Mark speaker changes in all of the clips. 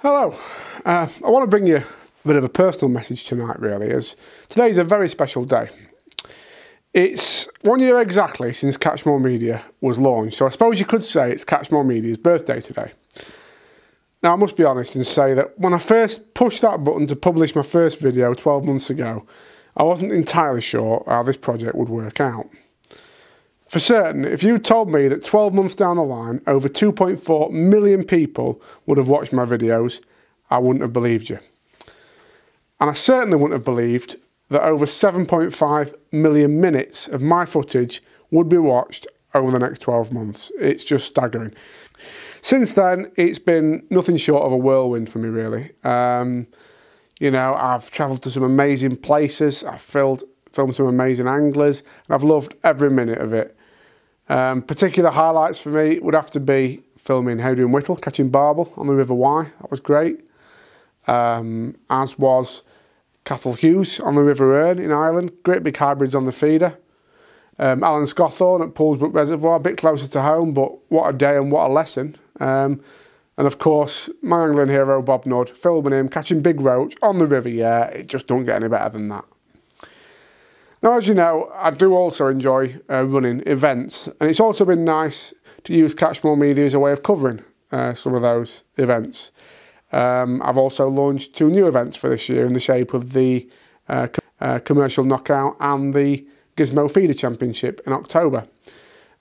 Speaker 1: Hello, I want to bring you a bit of a personal message tonight really, as today's a very special day. It's 1 year exactly since Catchmore Media was launched, so I suppose you could say it's Catchmore Media's birthday today. Now I must be honest and say that when I first pushed that button to publish my first video 12 months ago, I wasn't entirely sure how this project would work out. For certain, if you told me that 12 months down the line, over 2.4 million people would have watched my videos, I wouldn't have believed you. And I certainly wouldn't have believed that over 7.5 million minutes of my footage would be watched over the next 12 months. It's just staggering. Since then, it's been nothing short of a whirlwind for me, really. You know, I've travelled to some amazing places, I've filmed some amazing anglers, and I've loved every minute of it. Particular highlights for me would have to be filming Hadrian Whittle catching barbel on the River Wye. That was great. As was Cathal Hughes on the River Erne in Ireland. Great big hybrids on the feeder. Alan Scotthorne at Poolsbrook Reservoir, a bit closer to home, but what a day and what a lesson. And of course, my angling hero Bob Nudd, filming him catching big roach on the River. Yeah, it just don't get any better than that. Now, as you know, I do also enjoy running events, and it's also been nice to use Catchmore Media as a way of covering some of those events. I've also launched 2 new events for this year in the shape of the Commercial Knockout and the Gizmo Feeder Championship in October.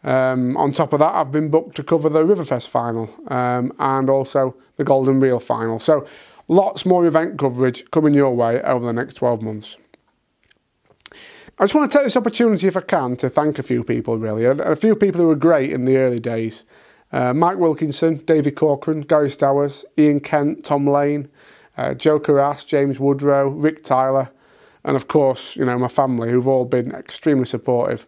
Speaker 1: On top of that, I've been booked to cover the Riverfest final and also the Golden Reel final. So lots more event coverage coming your way over the next 12 months. I just want to take this opportunity, if I can, to thank a few people, really. A few people who were great in the early days. Mike Wilkinson, Davy Corcoran, Gary Stowers, Ian Kent, Tom Lane, Joe Carras, James Woodrow, Rick Tyler, and of course, you know, my family, who've all been extremely supportive.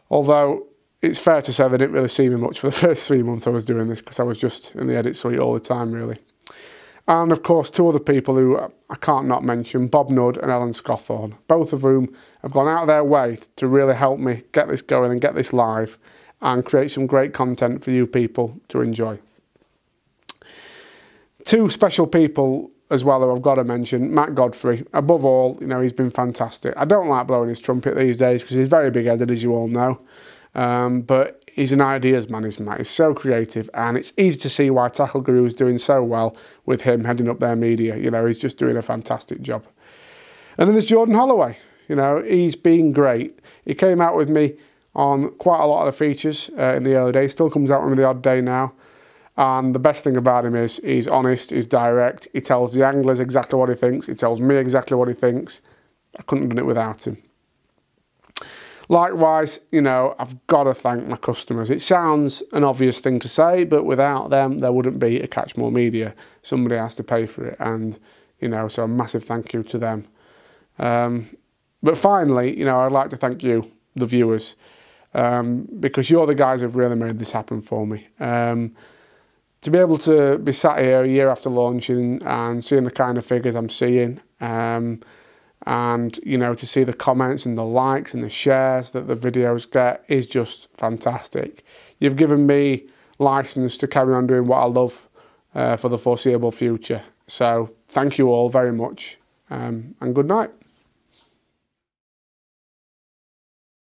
Speaker 1: Although, it's fair to say they didn't really see me much for the first 3 months I was doing this, because I was just in the edit suite all the time, really. And of course, 2 other people who I can't not mention, Bob Nudd and Alan Scotthorne, both of whom have gone out of their way to really help me get this going and get this live and create some great content for you people to enjoy. 2 special people as well who I've got to mention, Matt Godfrey. Above all, you know, he's been fantastic. I don't like blowing his trumpet these days because he's very big-headed, as you all know. But he's an ideas man, isn't Matt? He's so creative, and it's easy to see why Tackle Guru is doing so well with him heading up their media. You know, he's just doing a fantastic job. And then there's Jordan Holloway. You know, he's been great. He came out with me on quite a lot of the features in the early days, still comes out with me the odd day now. And the best thing about him is he's honest, he's direct, he tells the anglers exactly what he thinks, he tells me exactly what he thinks. I couldn't have done it without him. Likewise, you know, I've got to thank my customers. It sounds an obvious thing to say, but without them, there wouldn't be a Catchmore Media. Somebody has to pay for it, and, you know, so a massive thank you to them. But finally, you know, I'd like to thank you, the viewers, because you're the guys who've really made this happen for me. To be able to be sat here a year after launching and seeing the kind of figures I'm seeing, and, you know, to see the comments and the likes and the shares that the videos get is just fantastic. You've given me license to carry on doing what I love for the foreseeable future. So thank you all very much, and good night.